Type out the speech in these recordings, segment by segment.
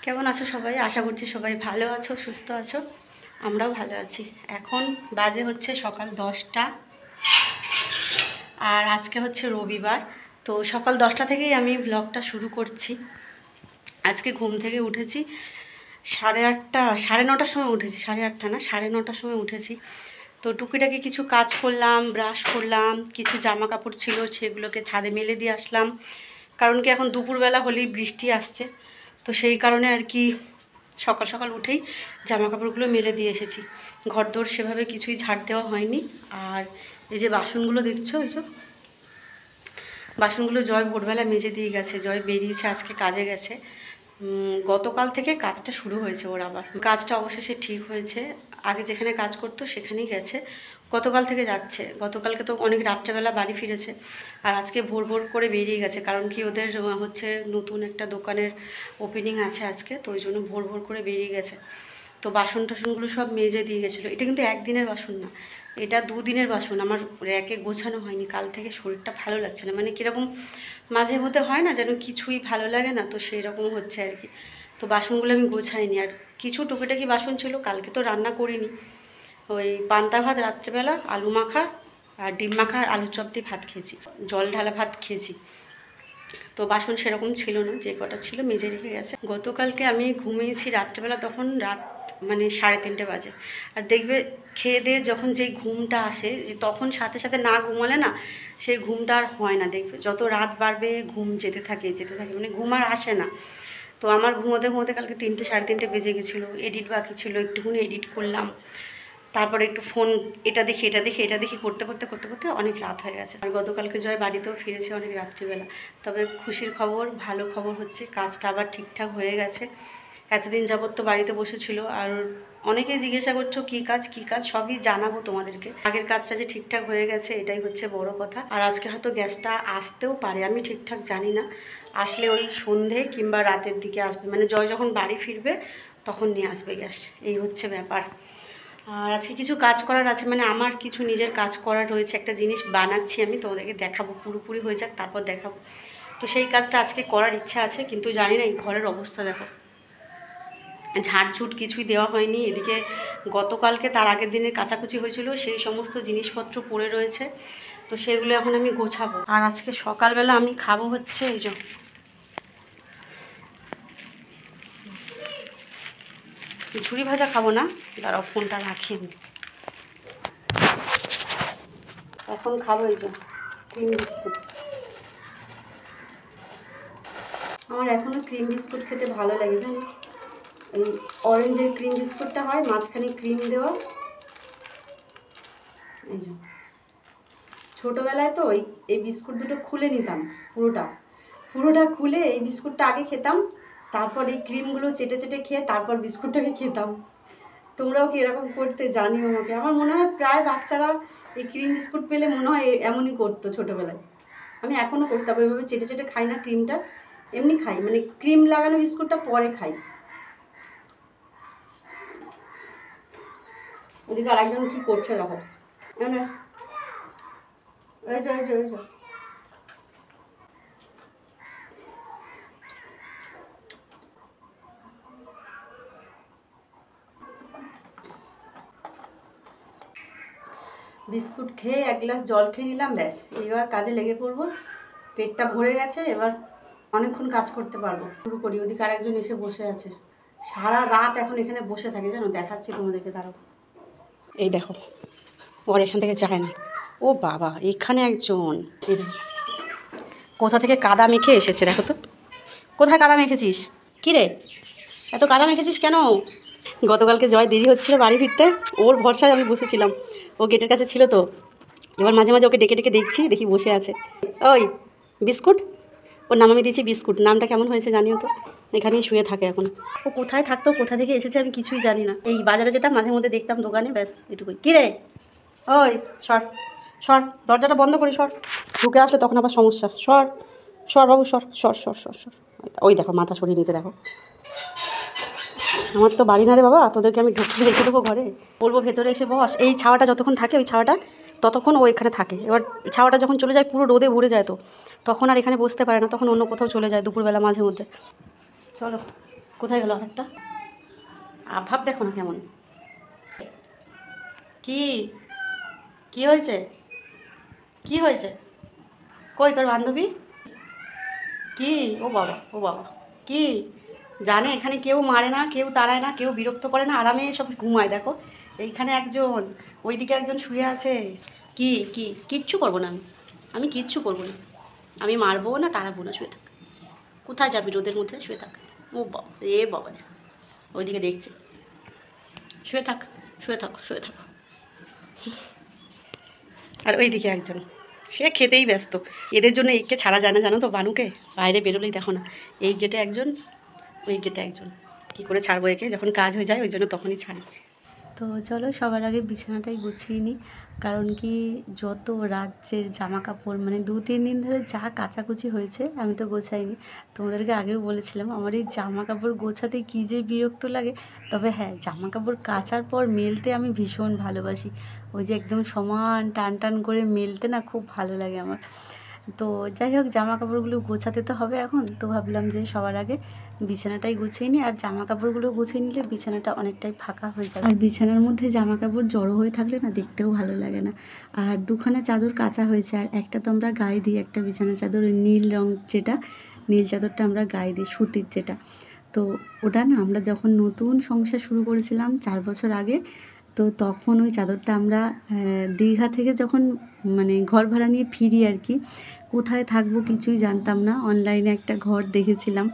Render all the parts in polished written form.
কেমন আছো সবাই? আশা করছি সবাই ভালো আছো, সুস্থ আছো। আমরাও ভালো আছি। এখন বাজে হচ্ছে সকাল 10টা, আর আজকে হচ্ছে রবিবার। তো সকাল 10টা থেকেই আমি ব্লগটা শুরু করছি। আজকে ঘুম থেকে উঠেছি 8:30, 9:30 সময় উঠেছি। 8:30 না, 9:30 সময় উঠেছি। তো টুকিটাকি কিছু কাজ করলাম, ব্রাশ করলাম, কিছু জামা কাপড় ছিল সেগুলোকে ছাদে মেলে দিয়ে আসলাম। কারণ কি এখন দুপুরবেলা হলেই বৃষ্টি আসছে, তো সেই কারণে আর কি সকাল সকাল উঠেই জামা কাপড়গুলো মেলে দিয়ে এসেছি। ঘরদোর সেভাবে কিছুই ঝাড় দেওয়া হয়নি। আর এই যে বাসনগুলো দেখছো, এই যে বাসনগুলো জয় ভোরবেলা মেজে দিয়ে গেছে। জয় বেরিয়েছে, আজকে কাজে গেছে। গতকাল থেকে কাজটা শুরু হয়েছে ওর। আবার কাজটা অবশেষে ঠিক হয়েছে। আগে যেখানে কাজ করতো সেখানেই গেছে, গতকাল থেকে যাচ্ছে। গতকালকে তো অনেক রাত্রেবেলা বাড়ি ফিরেছে, আর আজকে ভোর ভোর করে বেরিয়ে গেছে। কারণ কি ওদের হচ্ছে নতুন একটা দোকানের ওপেনিং আছে আজকে, তো ওই জন্য ভোর ভোর করে বেরিয়ে গেছে। তো বাসন টাসনগুলো সব মেজে দিয়ে গেছিলো। এটা কিন্তু একদিনের বাসন না, এটা 2 দিনের বাসন। আমার র্যাকে গোছানো হয়নি। কাল থেকে শরীরটা ভালো লাগছে না, মানে কীরকম মাঝে মধ্যে হয় না, যেন কিছুই ভালো লাগে না, তো সেই রকম হচ্ছে আর কি। তো বাসনগুলো আমি গোছাইনি। আর কিছু টুকিটাকি বাসন ছিল, কালকে তো রান্না করিনি। ওই পান্তা ভাত রাত্রেবেলা, আলু মাখা আর ডিম মাখা আর আলুর চপ দিয়ে ভাত খেয়েছি, জল ঢালা ভাত খেয়েছি। তো বাসন সেরকম ছিল না, যে কটা ছিল মেজে রেখে গেছে। গতকালকে আমি ঘুমিয়েছি রাত্রেবেলা, তখন রাত মানে 3:30 বাজে। আর দেখবে খেয়ে দিয়ে যখন যেই ঘুমটা আসে, যে তখন সাথে সাথে না ঘুমালে না সেই ঘুমটা আর হয় না। দেখবে যত রাত বাড়বে ঘুম যেতে থাকে, মানে ঘুম আর আসে না। তো আমার ঘুমোতে ঘুমোতে কালকে 3টে 3:30 বেজে গেছিলো। এডিট বাকি ছিল, একটুখানি এডিট করলাম। তারপরে একটু ফোন এটা দেখি এটা দেখি করতে করতে করতে করতে অনেক রাত হয়ে গেছে। আর গতকালকে জয় বাড়িতেও ফিরেছে অনেক রাত্রিবেলা। তবে খুশির খবর, ভালো খবর হচ্ছে কাজটা আবার ঠিকঠাক হয়ে গেছে। এতদিন যাবত তো বাড়িতে বসেছিল। আর অনেকেই জিজ্ঞাসা করছো কী কাজ, সবই জানাবো তোমাদেরকে। আগের কাজটা যে ঠিকঠাক হয়ে গেছে এটাই হচ্ছে বড় কথা। আর আজকে হয়তো গ্যাসটা আসতেও পারে, আমি ঠিকঠাক জানি না। আসলে ওই সন্ধে কিংবা রাতের দিকে আসবে, মানে জয় যখন বাড়ি ফিরবে তখন নিয়ে আসবে গ্যাস, এই হচ্ছে ব্যাপার। আর আজকে কিছু কাজ করার আছে, মানে আমার কিছু নিজের কাজ করার রয়েছে। একটা জিনিস বানাচ্ছি, আমি তোমাদেরকে দেখাবো, পুরোপুরি হয়ে যাক তারপর দেখাবো। তো সেই কাজটা আজকে করার ইচ্ছা আছে, কিন্তু জানি না। এই ঘরের অবস্থা দেখো, ঝাড়ঝুট কিছুই দেওয়া হয়নি। এদিকে গতকালকে তার আগের দিনের কাচাকুচি হয়েছিল, সেই সমস্ত জিনিসপত্র পড়ে রয়েছে, তো সেগুলো এখন আমি গোছাবো। আর আজকে সকালবেলা আমি খাবো হচ্ছে এই যে ঝুরি ভাজা খাবো না, দাঁড়াও ফোনটা রাখি আমি। এখন খাবো এই যে ক্রিম বিস্কুট। আমার এখনও ক্রিম বিস্কুট খেতে ভালো লাগে, জানো। এই অরেঞ্জের ক্রিম বিস্কুটটা হয়, মাঝখানে ক্রিম দেওয়া। এই যে ছোটোবেলায় তো এই বিস্কুট দুটো খুলে নিতাম, পুরোটা খুলে এই বিস্কুটটা আগে খেতাম, তারপর এই ক্রিমগুলো চেটে চেটে খেয়ে তারপর বিস্কুটটাকে খেতাম। তোমরাও কি এরকম করতে? জানিও আমাকে। আমার মনে হয় প্রায় বাচ্চারা এই ক্রিম বিস্কুট পেলে মনে হয় এমনই করতো ছোটোবেলায়। আমি এখনও করতাম, ওইভাবে চেটে চেটে খাই না ক্রিমটা, এমনি খাই, মানে ক্রিম লাগানো বিস্কুটটা পরে খাই। ওদিকে আরেকজন কী করছে দেখো, এই যে বিস্কুট খেয়ে 1 গ্লাস জল খেয়ে নিলাম, ব্যাস এবার কাজে লেগে পড়বো। পেটটা ভরে গেছে, এবার অনেকক্ষণ কাজ করতে পারবো। শুরু করি। ওদিকে আরেকজন এসে বসে আছে, সারা রাত এখন এখানে বসে থাকে, জানো। দেখাচ্ছি তোমাদেরকে, দাঁড়াও। এই দেখো, ওর এখান থেকে যায় না। ও বাবা, এখানে একজন, এই দেখো কোথা থেকে কাদা মেখে এসেছে, দেখো তো। কোথায় কাদা মেখেছিস? কী রে, এত কাদা মেখেছিস কেন? গতকালকে জয় দেরি হচ্ছিল বাড়ি ফিরতে, ওর ভরসায় আমি বসেছিলাম। ও গেটের কাছে ছিল তো, এবার মাঝে মাঝে ওকে ডেকে ডেকে দেখি বসে আছে। ওই বিস্কুট, ওর নাম আমি দিয়েছি বিস্কুট। নামটা কেমন হয়েছে জানিও তো। এখানেই শুয়ে থাকে এখন। ও কোথায় থাকতো, কোথা থেকে এসেছে আমি কিছুই জানি না। এই বাজারে যেতাম, মাঝে মধ্যে দেখতাম দোকানে, ব্যাস এটুকুই। কী রে, ওই সর সর, দরজাটা বন্ধ করি, সর। ঢুকে আসলে তখন আবার সমস্যা। সর সর বাবু, সর সর সর সর সর। ওই দেখো মাথা সরিয়ে নিচে, দেখো। আমার তো বাড়ি না রে বাবা, তোদেরকে আমি ঢুকিয়ে রেখে দেবো ঘরে? বলবো ভেতরে এসে বস। এই ছাওয়াটা যতক্ষণ থাকে, ওই ছাওয়াটা ততক্ষণ ও এখানে থাকে। এবার ছাওয়াটা যখন চলে যায়, পুরো রোদে ভরে যায়, তো তখন আর এখানে বসতে পারে না, তখন অন্য কোথাও চলে যায় দুপুরবেলা মাঝে মধ্যে। চলো কোথায় গেল আরেকটা? আভাব দেখো না কেমন। কি কি হয়েছে? কি হয়েছে? কই তোর বান্ধবী? কি? ও বাবা, ও বাবা, কি জানে এখানে কেউ মারে না, কেউ তাড়ায় না, কেউ বিরক্ত করে না, আরামে সব ঘুমায়। দেখো এইখানে একজন, ওইদিকে একজন শুয়ে আছে। কি কি কিচ্ছু করবো না আমি, আমি কিচ্ছু করবো না, আমি মারবো না, তাড়াবো না, শুয়ে থাক। কোথায় যাবি রোদের মধ্যে? শুয়ে থাক। ও বাবা রে বাবা রে, ওইদিকে দেখছে। শুয়ে থাক, শুয়ে থাক, শুয়ে থাক। আর ওইদিকে একজন, সে খেতেই ব্যস্ত। এদের জন্য একে ছাড়া যায় না জানো তো, বানুকে বাইরে বেরোলেই দেখো না, এই গেটে একজন, ওই গেটে একজন। কী করে ছাড়বো একে? যখন কাজ হয়ে যায় ওই জন্য তখনই ছাড়ি। তো চলো সবার আগে বিছানাটাই গুছিয়ে নিই, কারণ কি যত রাজ্যের জামা কাপড় মানে 2-3 দিন ধরে যা কাচাকুচি হয়েছে আমি তো গোছাইনি। তোমাদেরকে আগেও বলেছিলাম আমার এই জামা কাপড় গোছাতে কী যে বিরক্ত লাগে। তবে হ্যাঁ, জামা কাপড় কাচার পর মেলতে আমি ভীষণ ভালোবাসি। ওই যে একদম সমান টান টান করে মেলতে না খুব ভালো লাগে আমার। তো যাই হোক, জামা কাপড়গুলো গোছাতে তো হবে এখন, তো ভাবলাম যে সবার আগে বিছানাটাই গুছিয়ে নিই। আর জামা কাপড়গুলো গুছিয়ে নিলে বিছানাটা অনেকটাই ফাঁকা হয়ে যাবে। আর বিছানার মধ্যে জামা কাপড় জড়ো হয়ে থাকলে না দেখতেও ভালো লাগে না। আর 2খানা চাদর কাচা হয়েছে, আর একটা তো আমরা গায়ে দিই, একটা বিছানা চাদর ওই নীল রং, যেটা নীল চাদরটা আমরা গায়ে দিই, সুতির যেটা। তো ওটা না আমরা যখন নতুন সংসার শুরু করেছিলাম 4 বছর আগে, তো তখন ওই চাদরটা আমরা দীঘা থেকে যখন মানে ঘর ভাড়া নিয়ে ফিরি আর কি, কোথায় থাকবো কিছুই জানতাম না, অনলাইনে একটা ঘর দেখেছিলাম।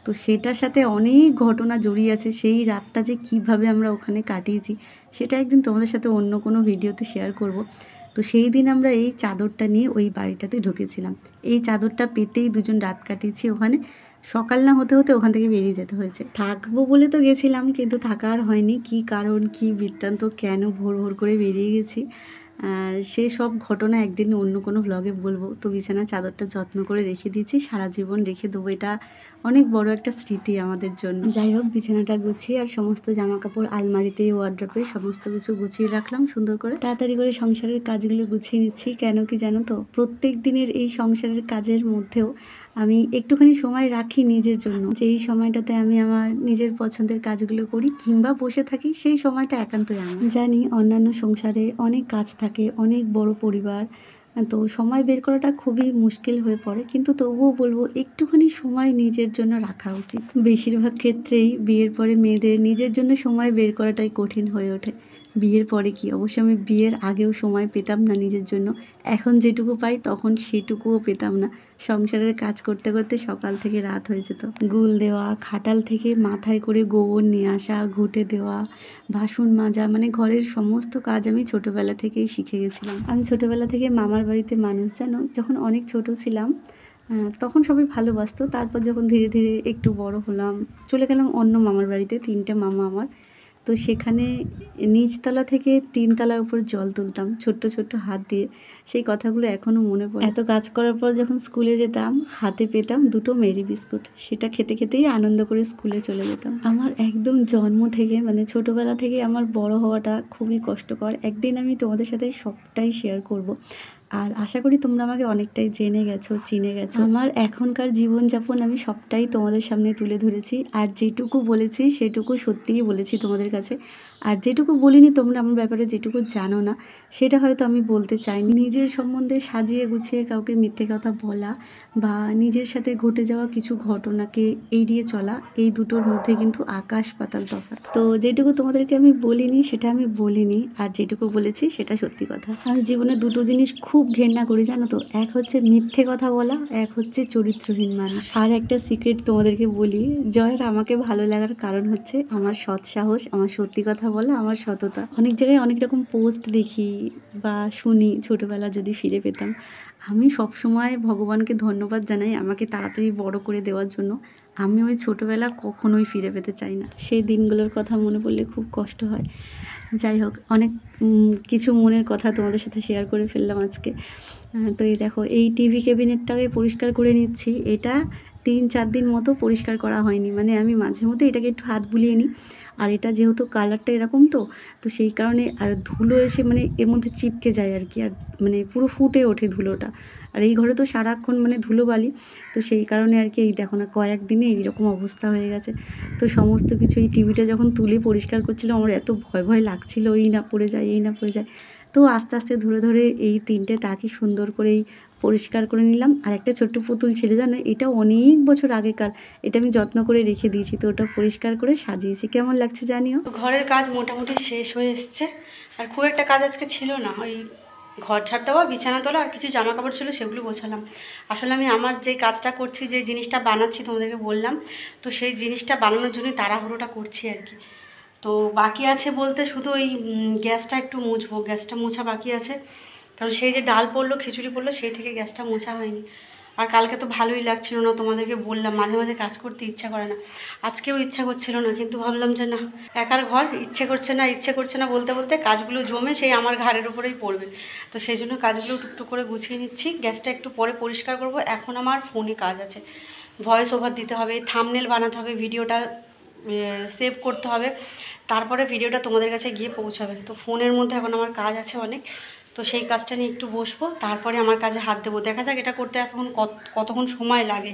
তো সেটার সাথে অনেক ঘটনা জড়িয়ে আছে। সেই রাতটা যে কীভাবে আমরা ওখানে কাটিয়েছি সেটা একদিন তোমাদের সাথে অন্য কোনো ভিডিওতে শেয়ার করব। তো সেই দিন আমরা এই চাদরটা নিয়ে ওই বাড়িটাতে ঢুকেছিলাম। এই চাদরটা পেতেই দুজন রাত কাটিয়েছি ওখানে। সকাল না হতে হতে ওখান থেকে বেরিয়ে যেতে হয়েছে। থাকবো বলে তো গেছিলাম, কিন্তু থাকা আর হয়নি। কী কারণ, কী বৃত্তান্ত, কেন ভোর ভোর করে বেরিয়ে গেছি, সেই সব ঘটনা একদিন অন্য কোনো ব্লগে বলবো। তো বিছানার চাদরটা যত্ন করে রেখে দিয়েছি, সারা জীবন রেখে দেবো, এটা অনেক বড় একটা স্মৃতি আমাদের জন্য। যাই হোক, বিছানাটা গুছিয়ে আর সমস্ত জামা কাপড় আলমারিতে, ওয়ার্ড্রপে সমস্ত কিছু গুছিয়ে রাখলাম সুন্দর করে। তাড়াতাড়ি করে সংসারের কাজগুলো গুছিয়ে নিচ্ছি। কেন কি জানো তো, প্রত্যেক দিনের এই সংসারের কাজের মধ্যেও আমি একটুখানি সময় রাখি নিজের জন্য, যে এই সময়টাতে আমি আমার নিজের পছন্দের কাজগুলো করি কিংবা বসে থাকি, সেই সময়টা একান্তই আমার। জানি অন্যান্য সংসারে অনেক কাজ থাকে, অনেক বড় পরিবার, তো সময় বের করাটা খুবই মুশকিল হয়ে পড়ে, কিন্তু তবুও বলবো একটুখানি সময় নিজের জন্য রাখা উচিত। বেশিরভাগ ক্ষেত্রেই বিয়ের পরে মেয়েদের নিজের জন্য সময় বের করাটাই কঠিন হয়ে ওঠে। বিয়ের পরে কি, অবশ্য আমি বিয়ের আগেও সময় পেতাম না নিজের জন্য, এখন যেটুকু পাই তখন সেটুকুও পেতাম না। সংসারের কাজ করতে করতে সকাল থেকে রাত হয়ে যেত। গুল দেওয়া, খাটাল থেকে মাথায় করে গোবর নিয়ে আসা, ঘুঁটে দেওয়া, বাসন মাজা, মানে ঘরের সমস্ত কাজ আমি ছোটোবেলা থেকেই শিখে গেছিলাম। আমি ছোটোবেলা থেকে মামার বাড়িতে মানুষ, জানো, যখন অনেক ছোট ছিলাম তখন সবাই ভালোবাসতো। তারপর যখন ধীরে ধীরে একটু বড় হলাম, চলে গেলাম অন্য মামার বাড়িতে, 3টে মামা আমার। তো সেখানে নিচতলা থেকে 3 তলার উপর জল তুলতাম ছোট্ট ছোট্ট হাত দিয়ে। সেই কথাগুলো এখনও মনে পড়ে। এত কাজ করার পর যখন স্কুলে যেতাম, হাতে পেতাম 2টো মেরি বিস্কুট, সেটা খেতে খেতেই আনন্দ করে স্কুলে চলে যেতাম। আমার একদম জন্ম থেকে মানে ছোটোবেলা থেকে আমার বড় হওয়াটা খুবই কষ্টকর। একদিন আমি তোমাদের সাথে সবটাই শেয়ার করব। আর আশা করি তোমরা আমাকে অনেকটাই জেনে গেছো, চিনে গেছো। আমার এখনকার জীবনযাপন আমি সবটাই তোমাদের সামনে তুলে ধরেছি, আর যেটুকু বলেছি সেটুকু সত্যিই বলেছি তোমাদের কাছে। আর যেটুকু বলিনি, তোমরা আমার ব্যাপারে যেটুকু জানো না সেটা হয়তো আমি বলতে চাইনি। নিজের সম্বন্ধে সাজিয়ে গুছিয়ে কাউকে মিথ্যে কথা বলা বা নিজের সাথে ঘটে যাওয়া কিছু ঘটনাকে এড়িয়ে চলা, এই দুটোর মধ্যে কিন্তু আকাশ পাতাল তফাৎ। তো যেটুকু তোমাদেরকে আমি বলিনি সেটা আমি বলিনি, আর যেটুকু বলেছি সেটা সত্যি কথা। আমি জীবনে দুটো জিনিস খুব ঘেন্না করি, জানো তো, এক হচ্ছে মিথ্যে কথা বলা, এক হচ্ছে চরিত্রহীন মানুষ। আর একটা সিক্রেট তোমাদেরকে বলি, জয়ের আমাকে ভালো লাগার কারণ হচ্ছে আমার সৎ সাহস, আমার সত্যি কথা বলা, আমার সততা। অনেক জায়গায় অনেক রকম পোস্ট দেখি বা শুনি, ছোটোবেলা যদি ফিরে পেতাম। আমি সবসময় ভগবানকে ধন্যবাদ জানাই আমাকে তাড়াতাড়ি বড় করে দেওয়ার জন্য। আমি ওই ছোটোবেলা কখনোই ফিরে পেতে চাই না। সেই দিনগুলোর কথা মনে পড়লে খুব কষ্ট হয়। যাই হোক, অনেক কিছু মনের কথা তোমাদের সাথে শেয়ার করে ফেললাম আজকে। তো এই দেখো, এই টিভি ক্যাবিনেটটাকে পরিষ্কার করে নিচ্ছি। এটা 3-4 দিন মতো পরিষ্কার করা হয়নি। মানে আমি মাঝে মধ্যে এটাকে একটু হাত বুলিয়ে নিই। আর এটা যেহেতু কালারটা এরকম তো সেই কারণে আর ধুলো এসে মানে এর মধ্যে চিপকে যায় আর কি। আর মানে পুরো ফুটে ওঠে ধুলোটা। আর এই ঘরে তো সারাক্ষণ মানে ধুলোবালি। তো সেই কারণে আর কি এই দেখো না কয়েকদিনে এইরকম অবস্থা হয়ে গেছে। তো সমস্ত কিছু এই টিভিটা যখন তুলে পরিষ্কার করছিলাম আমার এত ভয় ভয় লাগছিল, এই না পড়ে যায়, এই না পড়ে যায়। তো আস্তে আস্তে ধরে ধরে এই 3টে তাকই সুন্দর করেই পরিষ্কার করে নিলাম। আর একটা ছোট্ট পুতুল ছিল জানো, এটা অনেক বছর আগেকার, এটা আমি যত্ন করে রেখে দিয়েছি। তো ওটা পরিষ্কার করে সাজিয়েছি, কেমন লাগছে জানিও। ঘরের কাজ মোটামুটি শেষ হয়ে এসছে, আর খুব একটা কাজ আজকে ছিল না। ওই ঘর ঝাড় দেওয়া, বিছানা তোলা আর কিছু জামা কাপড় ছিল সেগুলো গোছালাম। আসলে আমি আমার যে কাজটা করছি, যে জিনিসটা বানাচ্ছি তোমাদেরকে বললাম, তো সেই জিনিসটা বানানোর জন্যই তাড়াহুড়োটা করছি আর কি। তো বাকি আছে বলতে শুধু ওই গ্যাসটা একটু মুছবো, গ্যাসটা মোছা বাকি আছে। কারণ সেই যে ডাল পড়লো, খিচুড়ি পড়লো, সেই থেকে গ্যাসটা মোছা হয়নি। আর কালকে তো ভালোই লাগছিল না, তোমাদেরকে বললাম মাঝে মাঝে কাজ করতে ইচ্ছা করে না। আজকেও ইচ্ছা করছিল না, কিন্তু ভাবলাম যে না, একার ঘর, ইচ্ছে করছে না বলতে বলতে কাজগুলো জমে সেই আমার ঘাড়ের উপরেই পড়বে। তো সেই জন্য কাজগুলো টুকটুক করে গুছিয়ে নিচ্ছি। গ্যাসটা একটু পরে পরিষ্কার করব। এখন আমার ফোনে কাজ আছে, ভয়েস ওভার দিতে হবে, থাম্বনেল বানাতে হবে, ভিডিওটা সেভ করতে হবে, তারপরে ভিডিওটা তোমাদের কাছে গিয়ে পৌঁছাবে। তো ফোনের মধ্যে এখন আমার কাজ আছে অনেক। তো সেই কাজটা নিয়ে একটু বসবো, তারপরে আমার কাজে হাত দেবো। দেখা যাক এটা করতে এতক্ষণ কতক্ষণ সময় লাগে।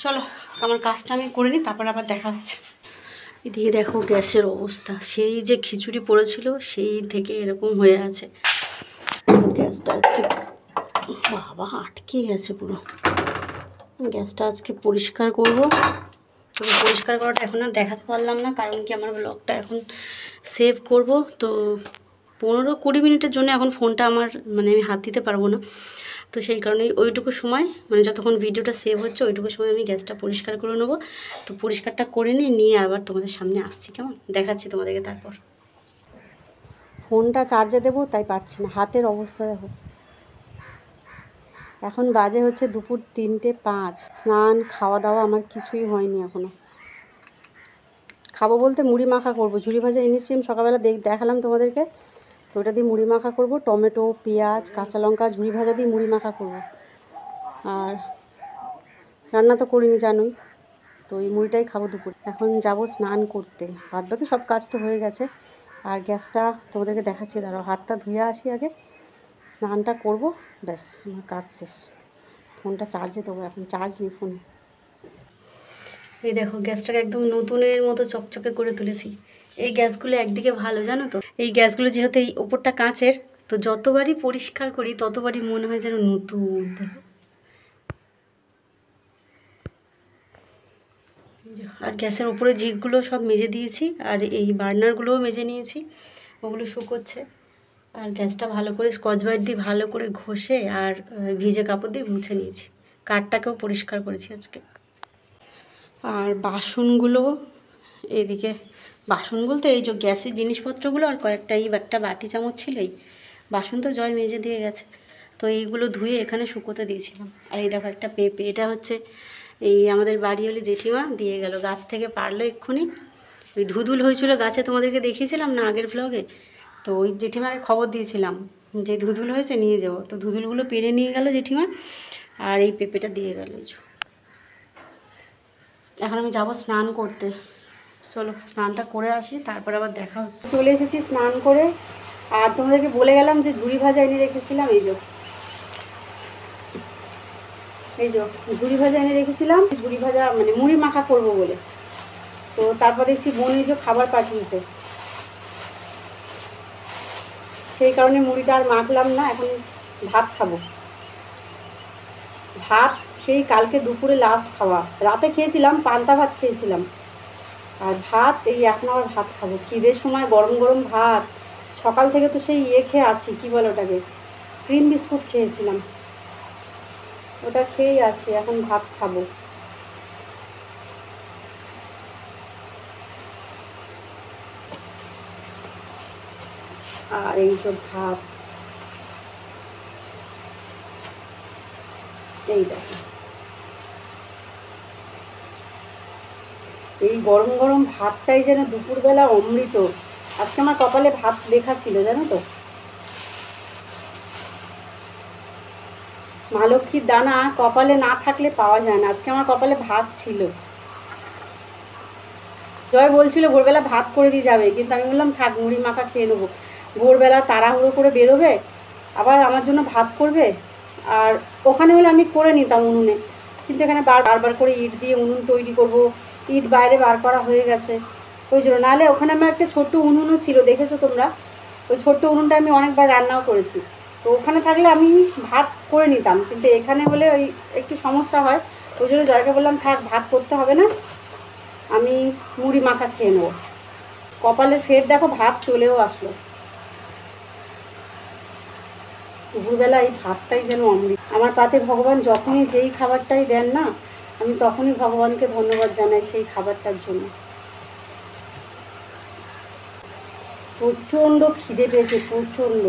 চলো আমার কাজটা আমি করে নিই, তারপর আবার দেখা হচ্ছে। এদিকে দেখো গ্যাসের অবস্থা, সেই যে খিচুড়ি পড়েছিল সেই থেকে এরকম হয়ে আছে। গ্যাসটা আজকে বাবা আটকে গেছে পুরো। গ্যাসটা আজকে পরিষ্কার করব। তবে পরিষ্কার করাটা এখন আর দেখাতে পারলাম না, কারণ কি আমার ব্লগটা এখন সেভ করব। তো 15-20 মিনিটের জন্য এখন ফোনটা আমার মানে আমি হাত দিতে পারবো না। তো সেই কারণেই ওইটুকু সময় মানে যতক্ষণ ভিডিওটা সেভ হচ্ছে ওইটুকু সময় আমি গ্যাসটা পরিষ্কার করে নেবো। তো পরিষ্কারটা করে নিয়ে আবার তোমাদের সামনে আসছি, কেমন দেখাচ্ছি তোমাদেরকে। তারপর ফোনটা চার্জে দেবো, তাই পারছি না, হাতের অবস্থা দেখো। এখন বাজে হচ্ছে দুপুর 3:05। স্নান খাওয়া দাওয়া আমার কিছুই হয়নি এখনও। খাবো বলতে মুড়ি মাখা করবো, ঝুড়ি ভাজা এনেছি আমি সকালবেলা দেখালাম তোমাদেরকে। তো ওটা দিয়ে মুড়ি মাখা করব, টমেটো, পেঁয়াজ, কাঁচা লঙ্কা ঝুড়ি ভাজা দিয়ে মুড়ি মাখা করব। আর রান্না তো করিনি জানোই, তো এই মুড়িটাই খাবো দুপুর। এখন যাব স্নান করতে, বাদ বাকি সব কাজ তো হয়ে গেছে। আর গ্যাসটা তোমাদেরকে দেখাচ্ছি, দাঁড়াও হাতটা ধুয়ে আসি আগে, স্নানটা করব, ব্যাস আমার কাজ শেষ। ফোনটা চার্জে দেবো, এখন চার্জ নেই ফোনে। এই দেখো গ্যাসটাকে একদম নতুনের মতো চকচকে করে তুলেছি। এই গ্যাসগুলো একদিকে ভালো জানো তো, এই গ্যাসগুলো যেহেতু এই ওপরটা কাঁচের, তো যতবারই পরিষ্কার করি ততবারই মনে হয় যেন নতুন। দেখো, আর গ্যাসের ওপরে জিগগুলো সব মেজে দিয়েছি, আর এই বার্নারগুলোও মেজে নিয়েছি, ওগুলো শুকোচ্ছে। আর গ্যাসটা ভালো করে স্কচ ব্রাইট দিয়ে ভালো করে ঘষে আর ভিজে কাপড় দিয়ে মুছে নিয়েছি। কাঠটাকেও পরিষ্কার করেছি আজকে। আর বাসনগুলো এদিকে, বাসন বলতে এই যে গ্যাসের জিনিসপত্রগুলো আর কয়েকটা এই একটা বাটি চামচ ছিল, এই বাসন তো জয় মেজে দিয়ে গেছে। তো এইগুলো ধুয়ে এখানে শুকোতে দিয়েছিলাম। আর এই দেখো একটা পেঁপে, এটা হচ্ছে এই আমাদের বাড়িওয়ালি জেঠিমা দিয়ে গেল, গাছ থেকে পারলো এক্ষুনি। ওই ধুধুল হয়েছিল গাছে, তোমাদেরকে দেখিয়েছিলাম না আগের ভ্লগে। তো ওই জেঠিমাকে খবর দিয়েছিলাম যে ধুধুল হয়েছে নিয়ে যাবো, তো ধুধুলগুলো পেরে নিয়ে গেল জেঠিমা, আর এই পেঁপেটা দিয়ে গেল। এখন আমি যাব স্নান করতে, চলো স্নানটা করে আসি, তারপর আবার দেখা হচ্ছে। চলে এসেছি স্নান করে। আর তোমাদেরকে বলে গেলাম যে ঝুড়ি ভাজা এনে রেখেছিলাম, এই যে ঝুড়ি ভাজা এনে রেখেছিলাম, ঝুড়ি ভাজা মানে মুড়ি মাখা করব বলে। তো তারপর দেখছি বোন এই যে খাবার পাঠিয়েছে, সেই কারণে মুড়িটা আর মাখলাম না, এখন ভাত খাবো। ভাত সেই কালকে দুপুরে লাস্ট খাওয়া, রাতে খেয়েছিলাম পান্তা ভাত খেয়েছিলাম, আর ভাত এই এখন আবার ভাত খাবো। খিদের সময় গরম গরম ভাত, সকাল থেকে তো সেই খেয়ে আছি, কী বলে ওটাকে, ক্রিম বিস্কুট খেয়েছিলাম, ওটা খেয়েই আছি, এখন ভাত খাবো। আর এই তো ভাত, এই দেখো এই গরম গরম ভাতটাই যেন দুপুরবেলা অমৃত। আজকে আমার কপালে ভাত লেখা ছিল জানো তো, মা লক্ষ্মীর দানা কপালে না থাকলে পাওয়া যায় না। আজকে আমার কপালে ভাত ছিল। জয় বলছিল ভোরবেলা ভাত করে দিয়ে যাবে, কিন্তু আমি বললাম থাক, মুড়ি মাখা খেয়ে নেবো। ভোরবেলা তাড়াহুড়ো করে বেরোবে, আবার আমার জন্য ভাত করবে। আর ওখানে হলে আমি করে নিতাম উনুনে, কিন্তু এখানে বারবার করে ইট দিয়ে উনুন তৈরি করব, ইট বাইরে বার করা হয়ে গেছে ওই জন্য। নাহলে ওখানে আমার একটা ছোট্ট উনুনও ছিল, দেখেছো তোমরা, ওই ছোট্ট উনুনটা আমি অনেকবার রান্নাও করেছি। তো ওখানে থাকলে আমি ভাত করে নিতাম, কিন্তু এখানে হলে ওই একটু সমস্যা হয়। ওই জন্য জয়কে বললাম থাক, ভাত করতে হবে না, আমি মুড়ি মাখা খেয়ে নেবো। কপালের ফের দেখো ভাত চলেও আসলো। দুপুরবেলা এই ভাতটাই যেন অমৃত। আমার পাতে ভগবান যখনই যেই খাবারটাই দেন না, আমি তখনই ভগবানকে ধন্যবাদ জানাই সেই খাবারটার জন্য। প্রচণ্ড খিদে পেয়েছে, প্রচণ্ড।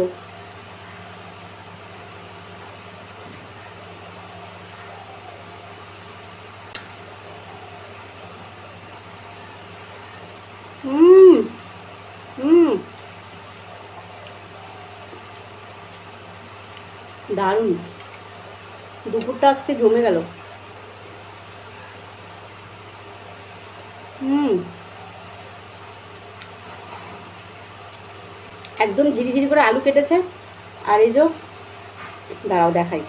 দারুণ, দুপুরটা আজকে জমে গেল। একদম ঝিরিঝিরি করে আলু কেটেছে। আর এই যে, দাঁড়াও দেখাই,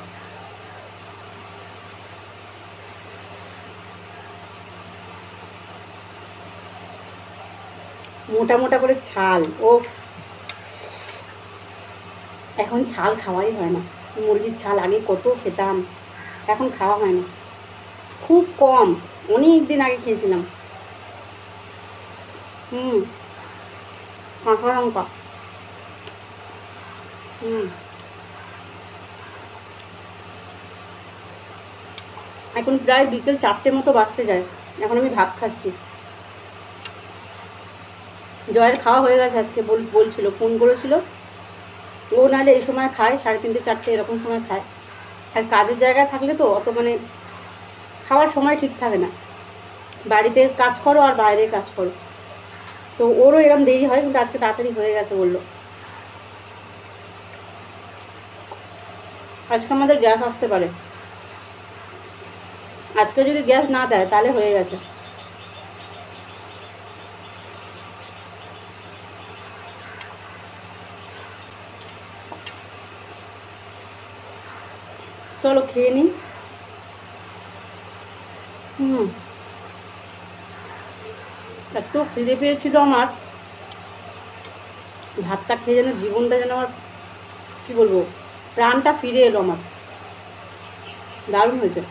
মোটা মোটা করে ছাল। ও, এখন ছাল খাওয়াই হয় না। মুরগির ছাল আগে কত খেতাম, এখন খাওয়া হয় না, খুব কম। অনেক দিন আগে খেয়েছিলাম। কাঁচা লঙ্কা। এখন প্রায় বিকেল 4টে মতো বাজতে যায়, এখন আমি ভাত খাচ্ছি। জয়ের খাওয়া হয়ে গেছে আজকে, বলছিল, ফোন করেছিল। ও নাহলে এই সময় খায়, 3:30 4টে এরকম সময় খায়। আর কাজের জায়গায় থাকলে তো অত মানে খাওয়ার সময় ঠিক থাকে না, বাড়িতে কাজ করো আর বাইরে কাজ করো, তো ওরও এরকম দেরি হয়, কিন্তু আজকে তাড়াতাড়ি হয়ে গেছে বললো। আজকে আমাদের গ্যাস আসতে পারে, আজকে যদি গ্যাস না দেয় তাহলে হয়ে গেছে। চলো খেয়ে নিই। এত খিদে পেয়েছিল আমার, ভাতটা খেয়ে যেন জীবনটা যেন আমার, কী বলবো, প্রাণটা ফিরে এলো আমার। দারুণ হয়েছে।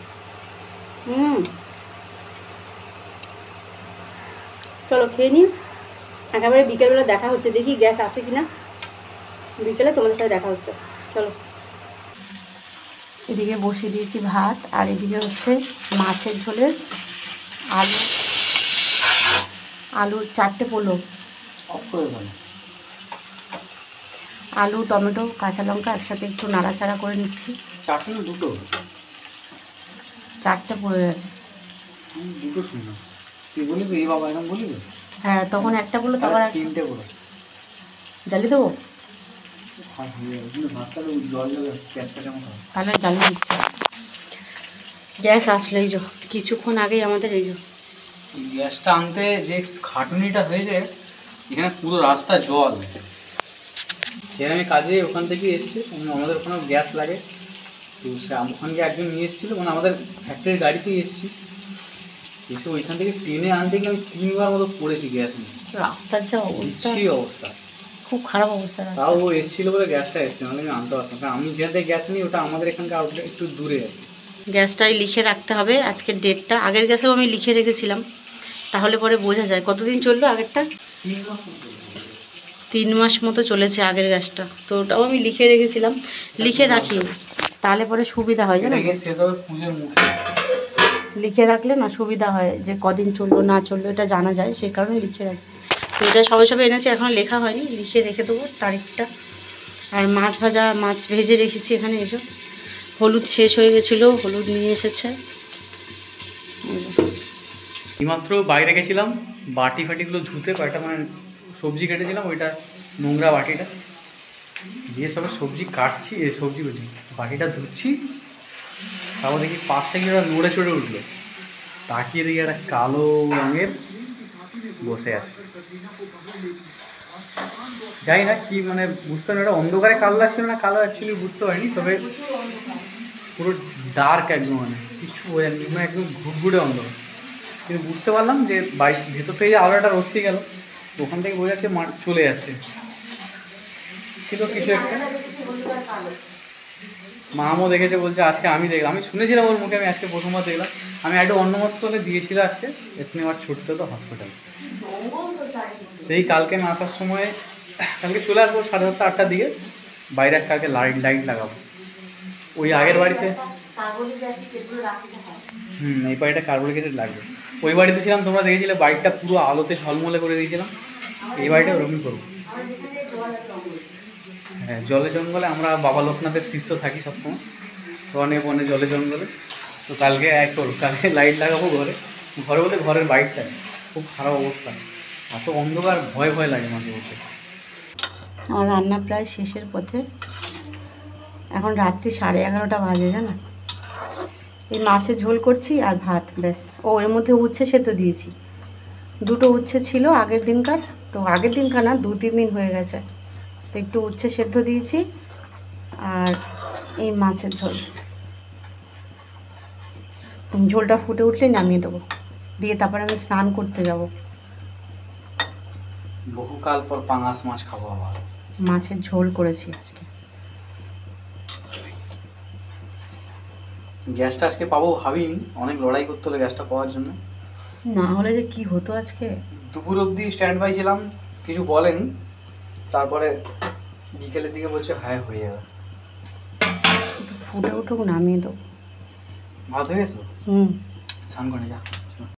চলো খেয়ে নিই, একেবারে বিকেলবেলা দেখা হচ্ছে, দেখি গ্যাস আসে কিনা, বিকেলে তোমাদের সাথে দেখা হচ্ছে। চলো। এদিকে বসিয়ে দিয়েছি ভাত, আর এদিকে হচ্ছে মাছের ঝোলের আলুর 4টে পড়লো, আলু টমেটো কাঁচা লঙ্কা একসাথে একটু নাড়াচাড়া করে নিচ্ছি। 4টে পড়ে গেছে। হ্যাঁ, তখন একটা বললো, তারপর 3টে বলো। জ্বালিয়ে দেবো, তাহলে জ্বালিয়ে দিচ্ছি। গ্যাস আসলো, এই যে কিছুক্ষণ আগেই আমাদের এই যে গ্যাসটা আনতে যে খাটুনিটা হয়েছে, এখানে পুরো রাস্তা জল। সেখানে আমি কাজে ওখান থেকে এসেছি, আমাদের ওখানেও গ্যাস লাগে, তো ওখানকে একজন নিয়ে এসেছিলো, মানে আমাদের ফ্যাক্টরির গাড়িতেই এসেছি, এসে ওইখান থেকে ট্রেনে আনতে গিয়ে আমি 3বার মতো পড়েছি গ্যাস নিয়ে। রাস্তার যা অবস্থা, অবস্থা খুব খারাপ অবস্থা। তাও ও এসেছিলো বলে গ্যাসটা এসেছে, নাহলে আমি আনতে পারতাম, কারণ আমি যেখান থেকে গ্যাস নিই ওটা আমাদের এখানকার আউটলেট একটু দূরে আছে। গ্যাসটাই লিখে রাখতে হবে আজকের ডেটটা, আগের গ্যাসেও আমি লিখে রেখেছিলাম, তাহলে পরে বোঝা যায় কতদিন চললো আগেরটা। 3 মাস মতো চলেছে আগের গ্যাসটা, তো ওটাও আমি লিখে রেখেছিলাম, লিখে রাখি, তাহলে পরে সুবিধা হয়, জানো, লিখে রাখলে না সুবিধা হয়, যে কদিন চললো না চললো এটা জানা যায়, সেই কারণে লিখে রাখি। তো এটা সবাই সবাই এনেছে, এখন লেখা হয়নি, লিখে রেখে দেবো তারিখটা। আর মাছ ভেজে রেখেছি এখানে। এসব হলুদ শেষ হয়ে গেছিলো, হলুদ নিয়ে এসেছে। এইমাত্র বাইরে গেছিলাম বাটি ফাটিগুলো ধুতে, কয়েকটা মানে সবজি কেটেছিলাম, ওইটা নোংরা বাটিটা দিয়ে সবাই সবজি কাটছি, সবজি বাটিটা ধুচ্ছি, তারপর দেখি পাশ থেকে ওরা নড়ে চড়ে উঠলো, তাকিয়ে দেখি একটা কালো রঙের বসে আছে। জানি না কি মানে বুঝতে পারি, ওটা অন্ধকারে কালার ছিল না কালার অ্যাকচুয়ালি বুঝতে পারিনি, তবে পুরো ডার্ক একদম, মানে কিছু বোঝা নেই, মানে একদম ঘুটঘুটে অন্ধকার। কিন্তু বুঝতে পারলাম যে বাইক ভেতর থেকে যে আলোটা রশ্মি গেল, ওখান থেকে বোঝা যাচ্ছে চলে যাচ্ছে, ছিল কিছু একটা। মামও দেখেছে, বলছে আজকে আমি দেখলাম, আমি শুনেছিলাম ওর মুখে, আমি আজকে প্রথমবার দেখলাম। আমি একটু অন্নমস্ত হলে দিয়েছিল আজকে, এখানে আবার ছুটতে হতো হসপিটাল। এই কালকে আমি আসার সময়, কালকে চলে আসবো 7:30 8টার দিকে, বাইরে কালকে লাইট লাগাবো ওই আগের বাড়িতে। এই বাড়িটা কার্বলিক অ্যাসিড লাগবে। ওই বাড়িতে ছিলাম, তোমরা দেখেছিলে বাড়িটা পুরো আলোতে ঝলমলে করে দিয়েছিলাম, এই বাড়িটা ওরকমই করবো। হ্যাঁ, জলে জঙ্গলে আমরা বাবা লোকনাথের শিষ্য থাকি সবসময়, বনে বনে জলে জঙ্গলে। তো কালকে এক করবো, কালকে লাইট লাগাবো ঘরে, ঘরে বলতে ঘরের বাইকটায় খুব খারাপ অবস্থা, এত অন্ধকার ভয় ভয় লাগে মাঝে মধ্যে। আমার রান্না প্রায় শেষের পথে, এখন রাত্রি 11:30 বাজে জানো। এই মাছের ঝোল করছি আর ভাত, ব্যাস। ও এর মধ্যে উচ্ছে সেদ্ধ দিয়েছি, 2টো উচ্ছে ছিল আগের দিনকার, তো আগের দিনকার না 2-3 দিন হয়ে গেছে, তো একটু উচ্ছে সেদ্ধ দিয়েছি আর এই মাছের ঝোল। ঝোলটা ফুটে উঠলেই নামিয়ে দেবো, দিয়ে তারপর আমি স্নান করতে যাব। বহুকাল পর পাঙাশ মাছ খাবো আবার। মাছের ঝোল করেছি আজকে। গ্যাসটা আজকে পাবো ভাবিনি, অনেক লড়াই করতে হলো গ্যাসটা পাওয়ার জন্য। না হলে যে কি হতো আজকে। দুপুর অবধি স্ট্যান্ড বাই ছিলাম, কিছু বলেনি, তারপরে বিকেলের দিকে বলছে হ্যাঁ হয়ে যাবে। ফুটে উঠুক নামিয়ে দেবো। ভাত হয়ে গেছো? হুম। স্নান করে যা।